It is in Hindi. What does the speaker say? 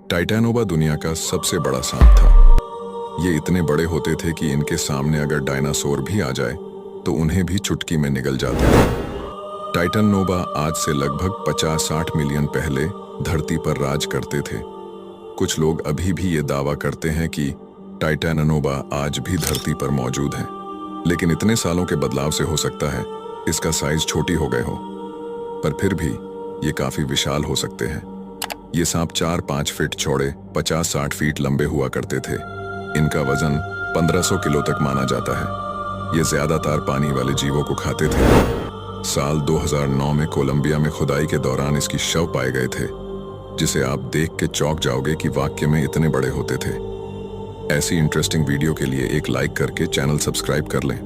टाइटैनोबा दुनिया का सबसे बड़ा सांप था। ये इतने बड़े होते थे कि इनके सामने अगर डायनासोर भी आ जाए तो उन्हें भी चुटकी में निगल जाते थे। टाइटैनोबा आज से लगभग 50-60 मिलियन पहले धरती पर राज करते थे। कुछ लोग अभी भी ये दावा करते हैं कि टाइटैनोबा आज भी धरती पर मौजूद है, लेकिन इतने सालों के बदलाव से हो सकता है इसका साइज छोटी हो गए हो, पर फिर भी ये काफी विशाल हो सकते हैं। ये सांप 4-5 फीट चौड़े, 50-60 फीट लंबे हुआ करते थे। इनका वजन 1500 किलो तक माना जाता है। ये ज्यादातर पानी वाले जीवों को खाते थे। साल 2009 में कोलंबिया में खुदाई के दौरान इसकी शव पाए गए थे, जिसे आप देख के चौंक जाओगे कि वाकई में इतने बड़े होते थे। ऐसी इंटरेस्टिंग वीडियो के लिए एक लाइक करके चैनल सब्सक्राइब कर लें।